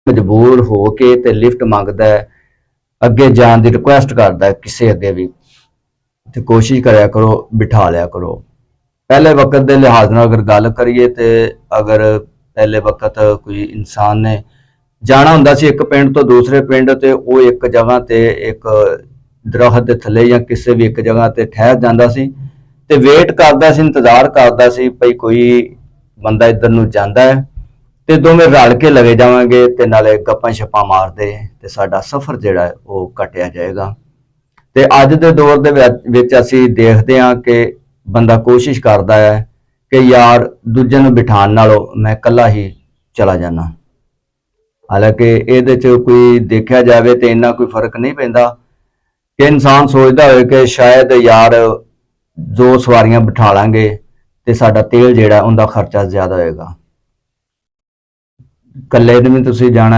मजबूर हो के ते लिफ्ट मंगदा है, अगे जान की रिक्वेस्ट करता है किसी अगे भी, तो कोशिश कराया करो बिठा लिया करो। पहले वक्त के लिहाज नाल अगर गल करिए तो अगर पहले वक्त कोई इंसान ने जाना हुंदा सी एक पिंड तो दूसरे पिंड, तो वो एक जगह ते एक दरख्त के थले या किसी भी एक जगह ते ठहर जाता सी ते वेट करता सी, इंतजार करता सी भई कोई बंदा इधर नूं जांदा है ते दोवें रल के लगे जावांगे ते नाले गप्पां शप्पां मारदे ते साडा सफर जिहड़ा है वो कटिया जाएगा। ते अज दे दौर दे विच असीं देखदे हां कि बंदा कोशिश करदा है कि यार दूजे नूं बिठाण नालों मैं कल्ला ही चला जाना। हालांकि इहदे च कोई देखिया जावे तो इन्ना कोई फर्क नहीं पैंदा कि इंसान सोचदा होवे कि शायद यार दो सवारियां बिठा लांगे तो साडा तेल जिहड़ा उहदा खर्चा ज़्यादा होएगा। कल्ले ने भी तुसीं जाना